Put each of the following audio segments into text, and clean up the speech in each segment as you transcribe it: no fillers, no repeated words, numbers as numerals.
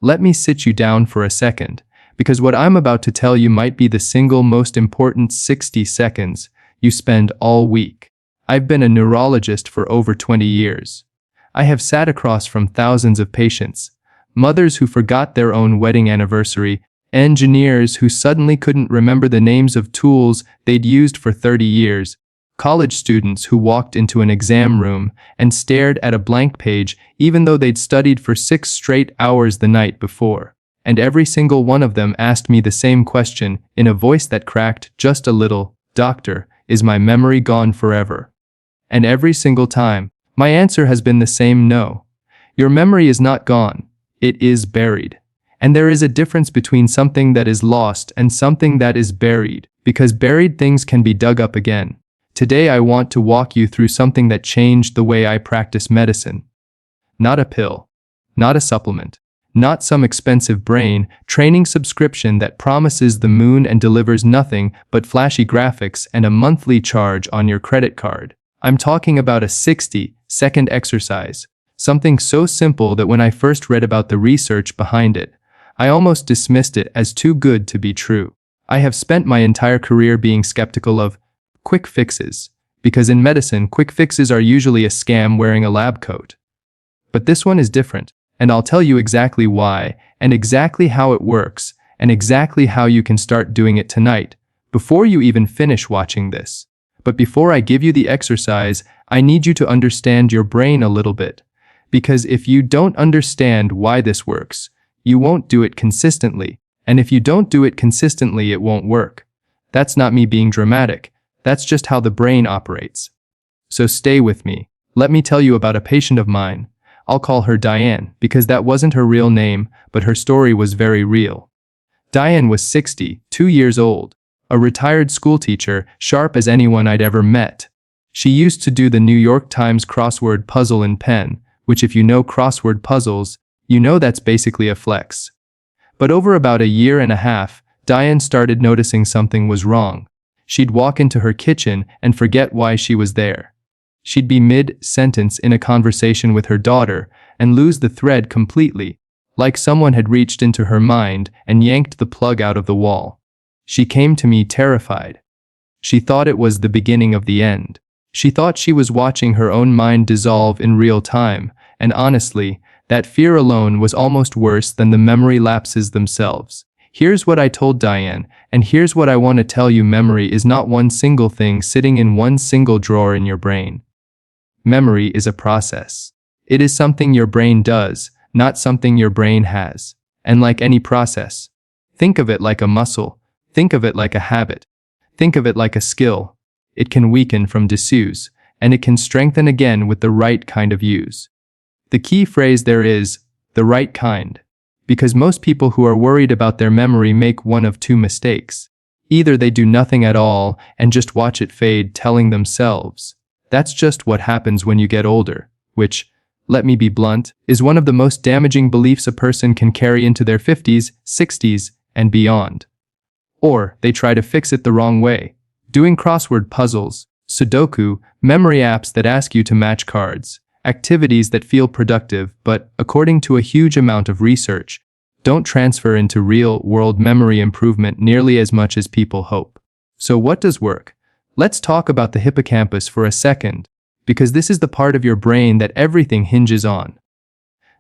let me sit you down for a second, because what I'm about to tell you might be the single most important 60 seconds you spend all week. I've been a neurologist for over 20 years. I have sat across from thousands of patients, mothers who forgot their own wedding anniversary, engineers who suddenly couldn't remember the names of tools they'd used for 30 years, college students who walked into an exam room and stared at a blank page even though they'd studied for 6 straight hours the night before. And every single one of them asked me the same question in a voice that cracked just a little, "Doctor, is my memory gone forever?" And every single time, my answer has been the same: no. Your memory is not gone. It is buried. And there is a difference between something that is lost and something that is buried, because buried things can be dug up again. Today I want to walk you through something that changed the way I practice medicine. Not a pill, not a supplement, not some expensive brain training subscription that promises the moon and delivers nothing but flashy graphics and a monthly charge on your credit card. I'm talking about a 60-second exercise, something so simple that when I first read about the research behind it, I almost dismissed it as too good to be true. I have spent my entire career being skeptical of quick fixes, because in medicine, quick fixes are usually a scam wearing a lab coat. But this one is different, and I'll tell you exactly why, and exactly how it works, and exactly how you can start doing it tonight, before you even finish watching this. But before I give you the exercise, I need you to understand your brain a little bit, because if you don't understand why this works, you won't do it consistently, and if you don't do it consistently, it won't work. That's not me being dramatic, that's just how the brain operates. So stay with me. Let me tell you about a patient of mine. I'll call her Diane, because that wasn't her real name, but her story was very real. Diane was 62 years old, a retired schoolteacher, sharp as anyone I'd ever met. She used to do the New York Times crossword puzzle in pen, which if you know crossword puzzles, you know that's basically a flex. But over about a year and a half, Diane started noticing something was wrong. She'd walk into her kitchen and forget why she was there. She'd be mid-sentence in a conversation with her daughter and lose the thread completely, like someone had reached into her mind and yanked the plug out of the wall. She came to me terrified. She thought it was the beginning of the end. She thought she was watching her own mind dissolve in real time, and honestly, that fear alone was almost worse than the memory lapses themselves. Here's what I told Diane, and here's what I want to tell you: memory is not one single thing sitting in one single drawer in your brain. Memory is a process. It is something your brain does, not something your brain has. And like any process, think of it like a muscle. Think of it like a habit. Think of it like a skill. It can weaken from disuse, and it can strengthen again with the right kind of use. The key phrase there is, the right kind. Because most people who are worried about their memory make one of two mistakes. Either they do nothing at all and just watch it fade, telling themselves, "That's just what happens when you get older," which, let me be blunt, is one of the most damaging beliefs a person can carry into their 50s, 60s, and beyond. Or they try to fix it the wrong way, doing crossword puzzles, Sudoku, memory apps that ask you to match cards, activities that feel productive but, according to a huge amount of research, don't transfer into real-world memory improvement nearly as much as people hope. So what does work? Let's talk about the hippocampus for a second, because this is the part of your brain that everything hinges on.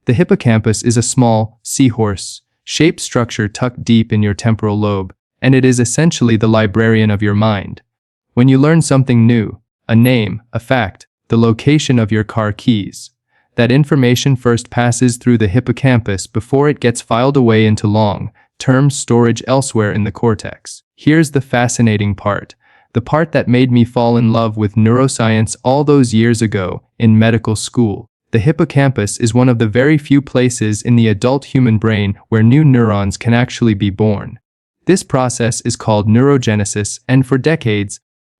The hippocampus is a small, seahorse-shaped structure tucked deep in your temporal lobe, and it is essentially the librarian of your mind. When you learn something new, a name, a fact, the location of your car keys, that information first passes through the hippocampus before it gets filed away into long-term storage elsewhere in the cortex. Here's the fascinating part, the part that made me fall in love with neuroscience all those years ago in medical school. The hippocampus is one of the very few places in the adult human brain where new neurons can actually be born. This process is called neurogenesis, and for decades,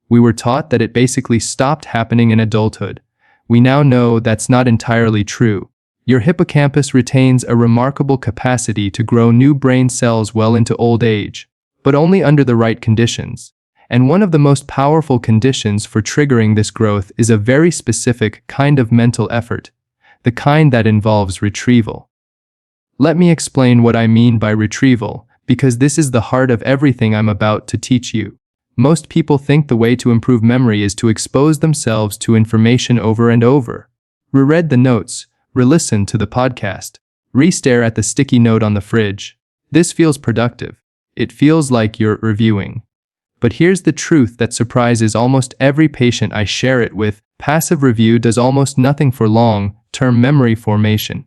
we were taught that it basically stopped happening in adulthood. We now know that's not entirely true. Your hippocampus retains a remarkable capacity to grow new brain cells well into old age, but only under the right conditions. And one of the most powerful conditions for triggering this growth is a very specific kind of mental effort, the kind that involves retrieval. Let me explain what I mean by retrieval, because this is the heart of everything I'm about to teach you. Most people think the way to improve memory is to expose themselves to information over and over. Reread the notes, re-listen to the podcast, re-stare at the sticky note on the fridge. This feels productive. It feels like you're reviewing. But here's the truth that surprises almost every patient I share it with. Passive review does almost nothing for long-term memory formation.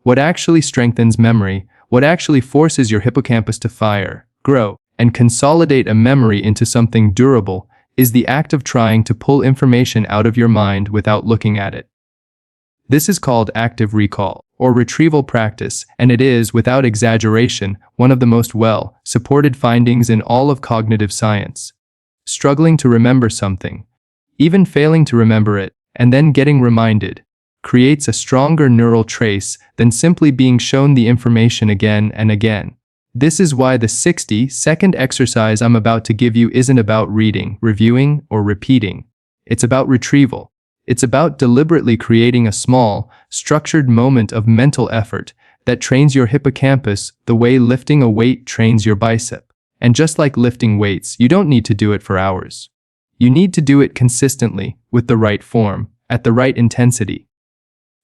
What actually strengthens memory, what actually forces your hippocampus to fire, grow, and consolidate a memory into something durable, is the act of trying to pull information out of your mind without looking at it. This is called active recall, or retrieval practice, and it is, without exaggeration, one of the most well-supported findings in all of cognitive science. Struggling to remember something, even failing to remember it, and then getting reminded, creates a stronger neural trace than simply being shown the information again and again. This is why the 60-second exercise I'm about to give you isn't about reading, reviewing, or repeating. It's about retrieval. It's about deliberately creating a small, structured moment of mental effort that trains your hippocampus the way lifting a weight trains your bicep. And just like lifting weights, you don't need to do it for hours. You need to do it consistently, with the right form, at the right intensity.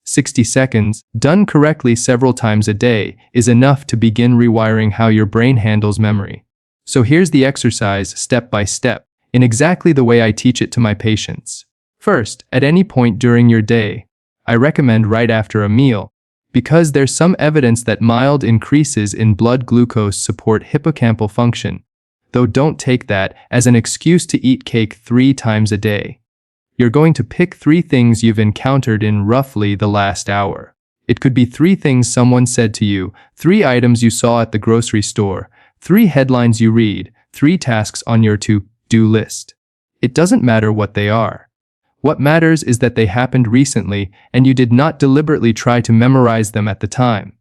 60 seconds, done correctly several times a day, is enough to begin rewiring how your brain handles memory. So here's the exercise step by step, in exactly the way I teach it to my patients. First, at any point during your day, I recommend right after a meal, because there's some evidence that mild increases in blood glucose support hippocampal function, though don't take that as an excuse to eat cake 3 times a day. You're going to pick 3 things you've encountered in roughly the last hour. It could be 3 things someone said to you, 3 items you saw at the grocery store, 3 headlines you read, 3 tasks on your to-do list. It doesn't matter what they are. What matters is that they happened recently and you did not deliberately try to memorize them at the time.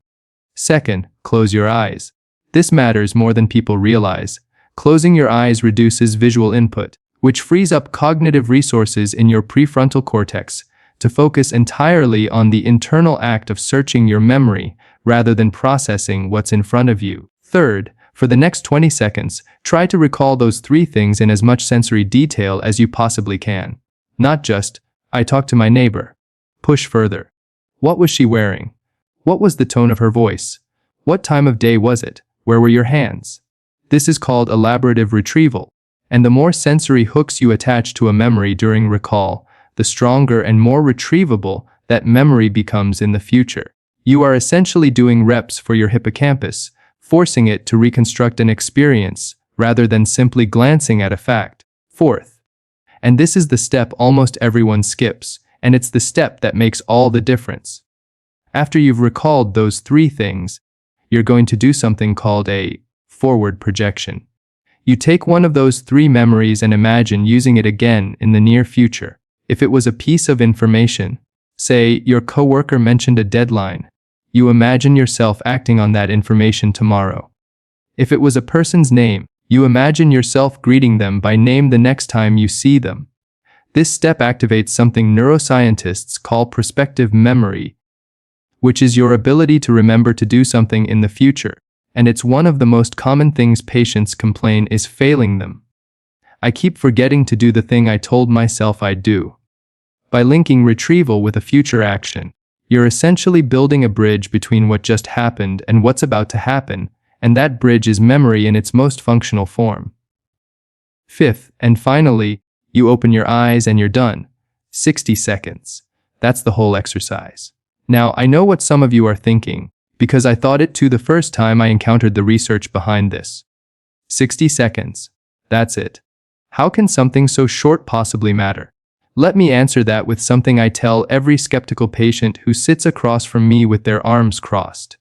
Second, close your eyes. This matters more than people realize. Closing your eyes reduces visual input, which frees up cognitive resources in your prefrontal cortex to focus entirely on the internal act of searching your memory rather than processing what's in front of you. Third, for the next 20 seconds, try to recall those 3 things in as much sensory detail as you possibly can. Not just, I talked to my neighbor. Push further. What was she wearing? What was the tone of her voice? What time of day was it? Where were your hands? This is called elaborative retrieval, and the more sensory hooks you attach to a memory during recall, the stronger and more retrievable that memory becomes in the future. You are essentially doing reps for your hippocampus, forcing it to reconstruct an experience rather than simply glancing at a fact. Fourth, and this is the step almost everyone skips, and it's the step that makes all the difference. After you've recalled those 3 things, you're going to do something called a forward projection. You take one of those 3 memories and imagine using it again in the near future. If it was a piece of information, say your coworker mentioned a deadline, you imagine yourself acting on that information tomorrow. If it was a person's name, you imagine yourself greeting them by name the next time you see them. This step activates something neuroscientists call prospective memory, which is your ability to remember to do something in the future, and it's one of the most common things patients complain is failing them. I keep forgetting to do the thing I told myself I'd do. By linking retrieval with a future action, you're essentially building a bridge between what just happened and what's about to happen, and that bridge is memory in its most functional form. Fifth, and finally, you open your eyes and you're done. 60 seconds. That's the whole exercise. Now, I know what some of you are thinking, because I thought it too the first time I encountered the research behind this. 60 seconds. That's it. How can something so short possibly matter? Let me answer that with something I tell every skeptical patient who sits across from me with their arms crossed.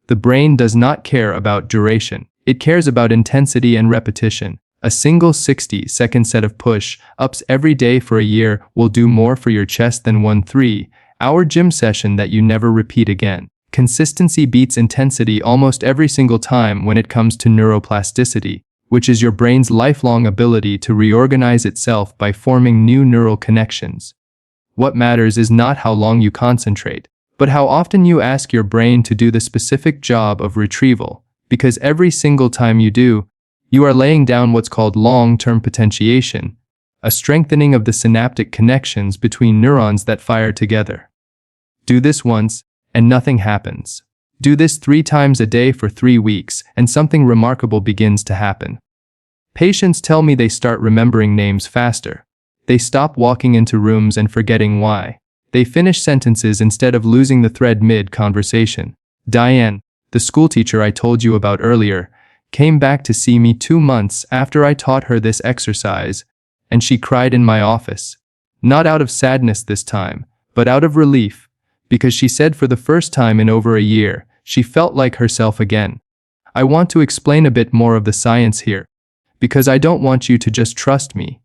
The brain does not care about duration. It cares about intensity and repetition. A single 60-second set of push-ups every day for a year will do more for your chest than one 3-hour gym session that you never repeat again. Consistency beats intensity almost every single time when it comes to neuroplasticity, which is your brain's lifelong ability to reorganize itself by forming new neural connections. What matters is not how long you concentrate, but how often you ask your brain to do the specific job of retrieval, because every single time you do, you are laying down what's called long-term potentiation, a strengthening of the synaptic connections between neurons that fire together. Do this once, and nothing happens. Do this 3 times a day for 3 weeks, and something remarkable begins to happen. Patients tell me they start remembering names faster. They stop walking into rooms and forgetting why. They finish sentences instead of losing the thread mid-conversation. Diane, the schoolteacher I told you about earlier, came back to see me 2 months after I taught her this exercise, and she cried in my office. Not out of sadness this time, but out of relief, because she said for the first time in over a year, she felt like herself again. I want to explain a bit more of the science here, because I don't want you to just trust me.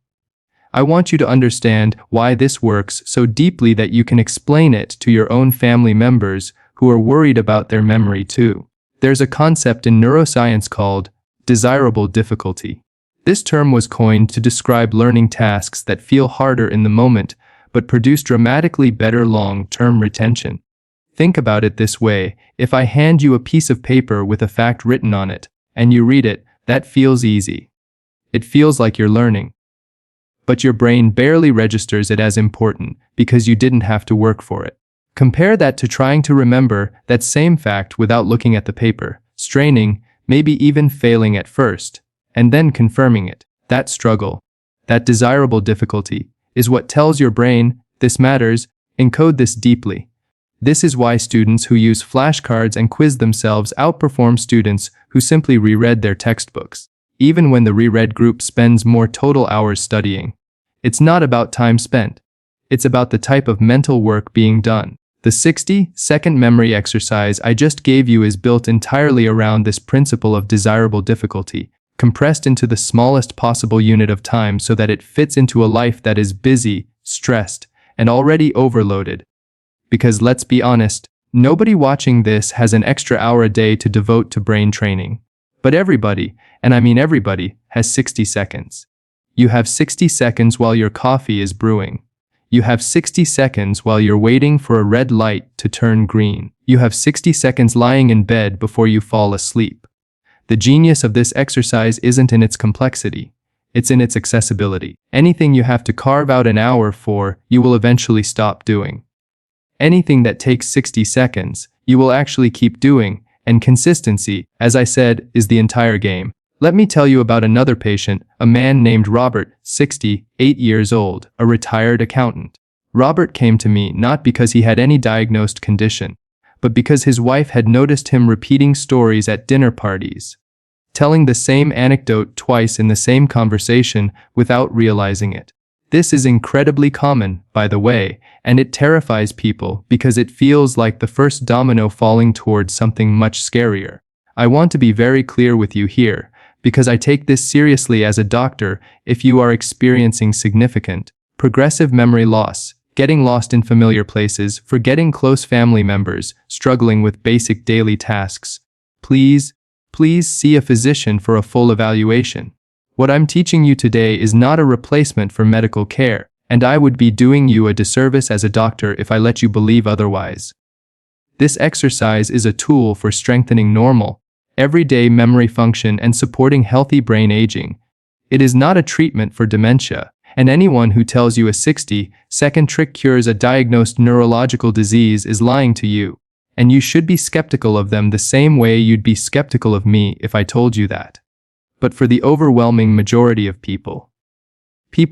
I want you to understand why this works so deeply that you can explain it to your own family members who are worried about their memory too. There's a concept in neuroscience called desirable difficulty. This term was coined to describe learning tasks that feel harder in the moment but produce dramatically better long-term retention. Think about it this way: if I hand you a piece of paper with a fact written on it, and you read it, that feels easy. It feels like you're learning. But your brain barely registers it as important because you didn't have to work for it. Compare that to trying to remember that same fact without looking at the paper, straining, maybe even failing at first, and then confirming it. That struggle, that desirable difficulty, is what tells your brain, this matters, encode this deeply. This is why students who use flashcards and quiz themselves outperform students who simply reread their textbooks, even when the reread group spends more total hours studying. It's not about time spent. It's about the type of mental work being done. The 60-second memory exercise I just gave you is built entirely around this principle of desirable difficulty, compressed into the smallest possible unit of time so that it fits into a life that is busy, stressed, and already overloaded. Because let's be honest, nobody watching this has an extra hour a day to devote to brain training. But everybody, and I mean everybody, has 60 seconds. You have 60 seconds while your coffee is brewing. You have 60 seconds while you're waiting for a red light to turn green. You have 60 seconds lying in bed before you fall asleep. The genius of this exercise isn't in its complexity. It's in its accessibility. Anything you have to carve out an hour for, you will eventually stop doing. Anything that takes 60 seconds, you will actually keep doing, and consistency, as I said, is the entire game. Let me tell you about another patient, a man named Robert, 68 years old, a retired accountant. Robert came to me not because he had any diagnosed condition, but because his wife had noticed him repeating stories at dinner parties, telling the same anecdote twice in the same conversation without realizing it. This is incredibly common, by the way, and it terrifies people because it feels like the first domino falling towards something much scarier. I want to be very clear with you here, because I take this seriously as a doctor. If you are experiencing significant, progressive memory loss, getting lost in familiar places, forgetting close family members, struggling with basic daily tasks, please see a physician for a full evaluation. What I'm teaching you today is not a replacement for medical care, and I would be doing you a disservice as a doctor if I let you believe otherwise. This exercise is a tool for strengthening normal, everyday memory function and supporting healthy brain aging. It is not a treatment for dementia, and anyone who tells you a 60-second trick cures a diagnosed neurological disease is lying to you, and you should be skeptical of them the same way you'd be skeptical of me if I told you that. But for the overwhelming majority of people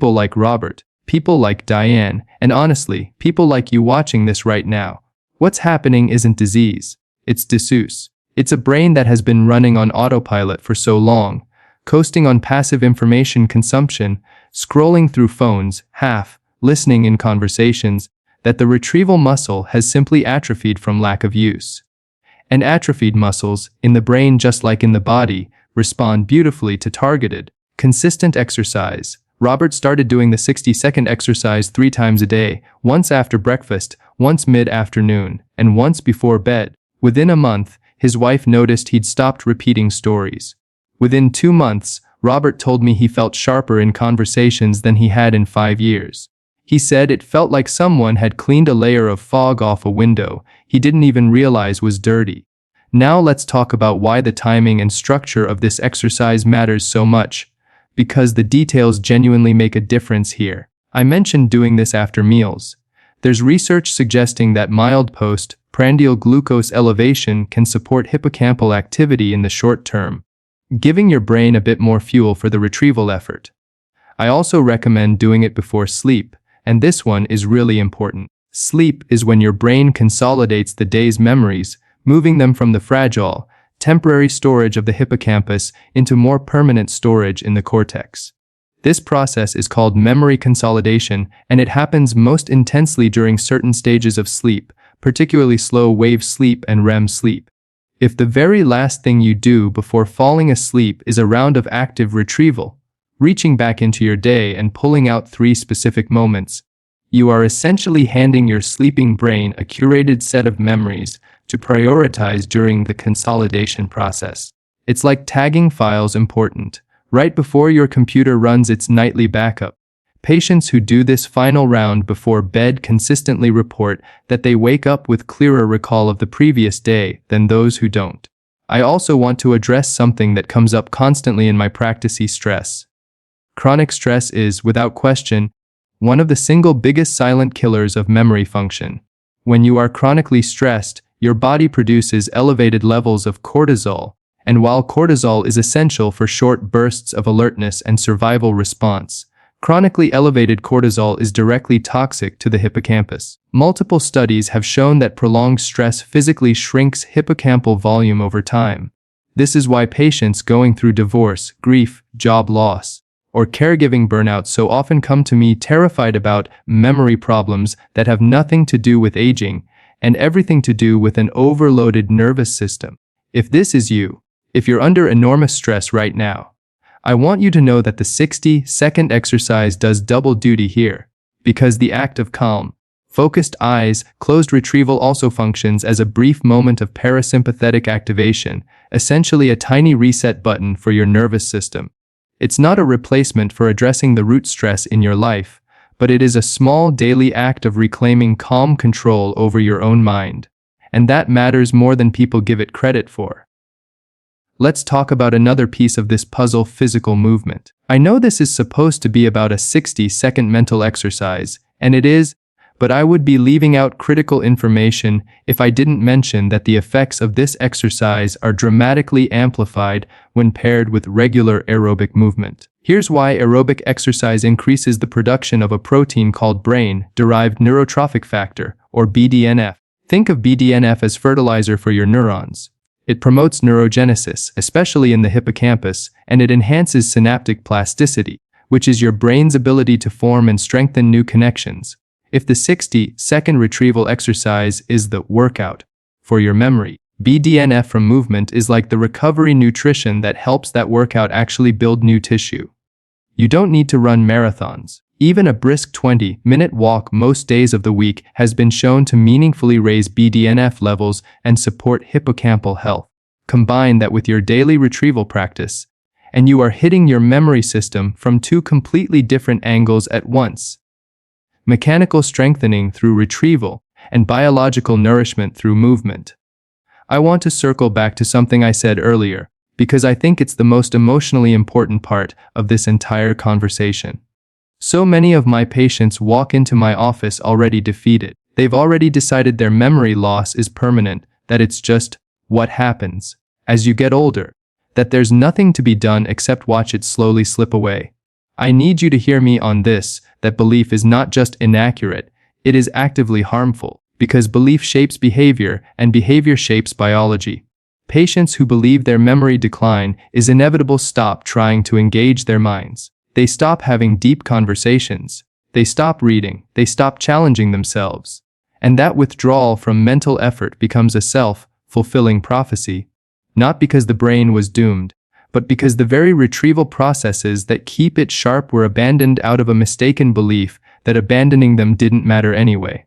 like Robert, people like Diane, and honestly, people like you watching this right now, what's happening isn't disease, it's disuse. It's a brain that has been running on autopilot for so long, coasting on passive information consumption, scrolling through phones, listening in conversations, that the retrieval muscle has simply atrophied from lack of use. And atrophied muscles, in the brain just like in the body, respond beautifully to targeted, consistent exercise. Robert started doing the 60-second exercise 3 times a day, once after breakfast, once mid-afternoon, and once before bed. Within a month, his wife noticed he'd stopped repeating stories. Within 2 months, Robert told me he felt sharper in conversations than he had in 5 years. He said it felt like someone had cleaned a layer of fog off a window. he didn't even realize was dirty. Now let's talk about why the timing and structure of this exercise matters so much, because the details genuinely make a difference here. I mentioned doing this after meals. There's research suggesting that mild postprandial glucose elevation can support hippocampal activity in the short term, giving your brain a bit more fuel for the retrieval effort. I also recommend doing it before sleep, and this one is really important. Sleep is when your brain consolidates the day's memories, moving them from the fragile, temporary storage of the hippocampus into more permanent storage in the cortex. This process is called memory consolidation, and it happens most intensely during certain stages of sleep, particularly slow-wave sleep and REM sleep. If the very last thing you do before falling asleep is a round of active retrieval, reaching back into your day and pulling out 3 specific moments, you are essentially handing your sleeping brain a curated set of memories to prioritize during the consolidation process. It's like tagging files important right before your computer runs its nightly backup. Patients who do this final round before bed consistently report that they wake up with clearer recall of the previous day than those who don't. I also want to address something that comes up constantly in my practice: stress. Chronic stress is, without question, one of the single biggest silent killers of memory function. When you are chronically stressed, your body produces elevated levels of cortisol, and while cortisol is essential for short bursts of alertness and survival response, chronically elevated cortisol is directly toxic to the hippocampus. Multiple studies have shown that prolonged stress physically shrinks hippocampal volume over time. This is why patients going through divorce, grief, job loss, or caregiving burnout so often come to me terrified about memory problems that have nothing to do with aging and everything to do with an overloaded nervous system. If this is you, if you're under enormous stress right now, I want you to know that the 60-second exercise does double duty here, because the act of calm, focused eyes, closed retrieval also functions as a brief moment of parasympathetic activation, essentially a tiny reset button for your nervous system. It's not a replacement for addressing the root stress in your life, but it is a small daily act of reclaiming calm control over your own mind. And that matters more than people give it credit for. Let's talk about another piece of this puzzle: physical movement. I know this is supposed to be about a 60-second mental exercise, and it is, but I would be leaving out critical information if I didn't mention that the effects of this exercise are dramatically amplified when paired with regular aerobic movement. Here's why aerobic exercise increases the production of a protein called brain-derived neurotrophic factor, or BDNF. Think of BDNF as fertilizer for your neurons. It promotes neurogenesis, especially in the hippocampus, and it enhances synaptic plasticity, which is your brain's ability to form and strengthen new connections. If the 60-second retrieval exercise is the workout for your memory, BDNF from movement is like the recovery nutrition that helps that workout actually build new tissue. You don't need to run marathons. Even a brisk 20-minute walk most days of the week has been shown to meaningfully raise BDNF levels and support hippocampal health. Combine that with your daily retrieval practice, and you are hitting your memory system from 2 completely different angles at once: mechanical strengthening through retrieval and biological nourishment through movement. I want to circle back to something I said earlier, because I think it's the most emotionally important part of this entire conversation. So many of my patients walk into my office already defeated. They've already decided their memory loss is permanent, that it's just what happens as you get older, that there's nothing to be done except watch it slowly slip away. I need you to hear me on this, that belief is not just inaccurate, it is actively harmful, because belief shapes behavior and behavior shapes biology. Patients who believe their memory decline is inevitable stop trying to engage their minds. They stop having deep conversations. They stop reading. They stop challenging themselves. And that withdrawal from mental effort becomes a self-fulfilling prophecy, not because the brain was doomed, but because the very retrieval processes that keep it sharp were abandoned out of a mistaken belief that abandoning them didn't matter anyway.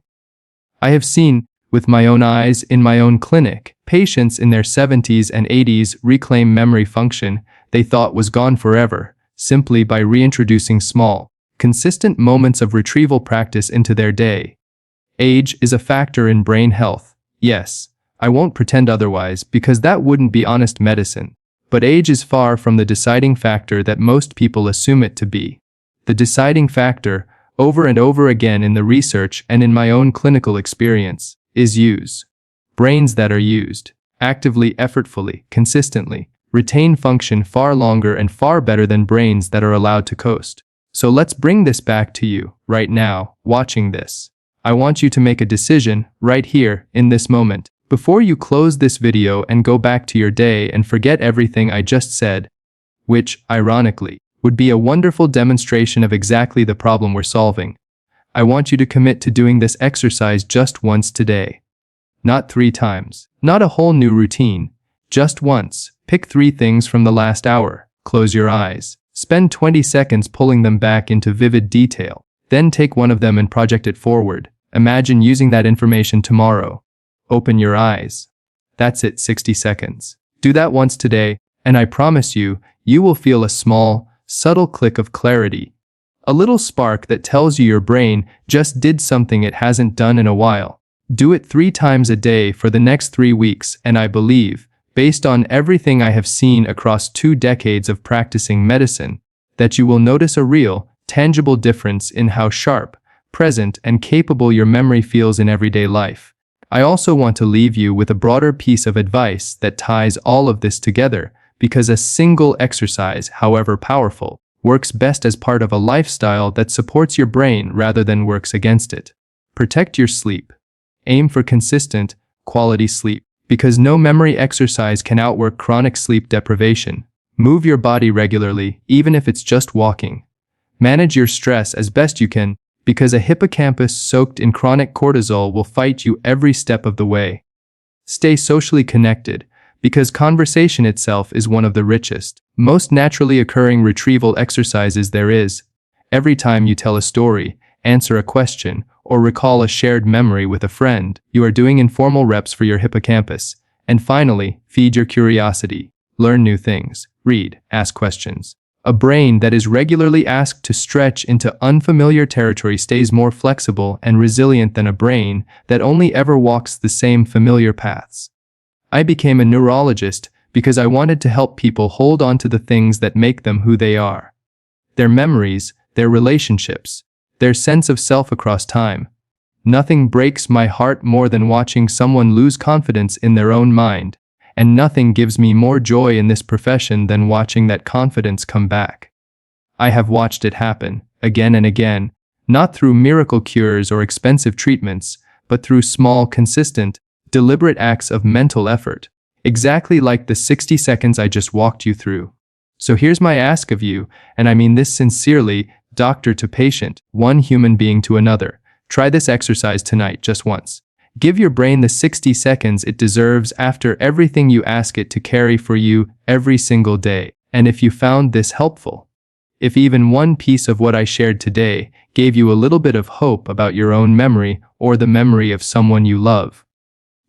I have seen, with my own eyes in my own clinic, patients in their 70s and 80s reclaim memory function they thought was gone forever, simply by reintroducing small, consistent moments of retrieval practice into their day. Age is a factor in brain health, Yes, I won't pretend otherwise because that wouldn't be honest medicine. But age is far from the deciding factor that most people assume it to be. The deciding factor, over and over again in the research and in my own clinical experience, is use. Brains that are used, actively, effortfully, consistently, retain function far longer and far better than brains that are allowed to coast. So let's bring this back to you, right now, watching this. I want you to make a decision, right here, in this moment, before you close this video and go back to your day and forget everything I just said, which, ironically, would be a wonderful demonstration of exactly the problem we're solving. I want you to commit to doing this exercise just once today. Not 3 times, not a whole new routine, just once. Pick 3 things from the last hour, close your eyes, spend 20 seconds pulling them back into vivid detail, then take one of them and project it forward. Imagine using that information tomorrow. Open your eyes. That's it, 60 seconds. Do that once today, and I promise you, you will feel a small, subtle click of clarity. A little spark that tells you your brain just did something it hasn't done in a while. Do it 3 times a day for the next 3 weeks, and I believe, based on everything I have seen across 2 decades of practicing medicine, that you will notice a real, tangible difference in how sharp, present, and capable your memory feels in everyday life. I also want to leave you with a broader piece of advice that ties all of this together, because a single exercise, however powerful, works best as part of a lifestyle that supports your brain rather than works against it. Protect your sleep. Aim for consistent, quality sleep, because no memory exercise can outwork chronic sleep deprivation. Move your body regularly, even if it's just walking. Manage your stress as best you can, because a hippocampus soaked in chronic cortisol will fight you every step of the way. Stay socially connected, because conversation itself is one of the richest, most naturally occurring retrieval exercises there is. Every time you tell a story, answer a question, or recall a shared memory with a friend, you are doing informal reps for your hippocampus. And finally, feed your curiosity. Learn new things, read, ask questions. A brain that is regularly asked to stretch into unfamiliar territory stays more flexible and resilient than a brain that only ever walks the same familiar paths. I became a neurologist because I wanted to help people hold on to the things that make them who they are. Their memories, their relationships, their sense of self across time. Nothing breaks my heart more than watching someone lose confidence in their own mind. And nothing gives me more joy in this profession than watching that confidence come back. I have watched it happen, again and again, not through miracle cures or expensive treatments, but through small, consistent, deliberate acts of mental effort, exactly like the 60 seconds I just walked you through. So here's my ask of you, and I mean this sincerely, doctor to patient, one human being to another. Try this exercise tonight just once. Give your brain the 60 seconds it deserves after everything you ask it to carry for you every single day. And if you found this helpful, if even one piece of what I shared today gave you a little bit of hope about your own memory or the memory of someone you love,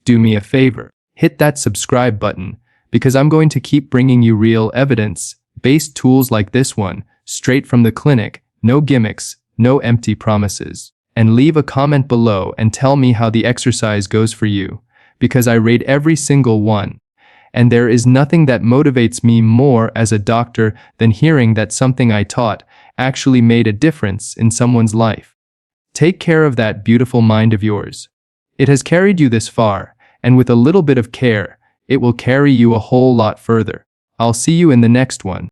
do me a favor, hit that subscribe button, because I'm going to keep bringing you real evidence-based tools like this one, straight from the clinic, no gimmicks, no empty promises. And leave a comment below and tell me how the exercise goes for you, because I rate every single one. And there is nothing that motivates me more as a doctor than hearing that something I taught actually made a difference in someone's life. Take care of that beautiful mind of yours. It has carried you this far, and with a little bit of care, it will carry you a whole lot further. I'll see you in the next one.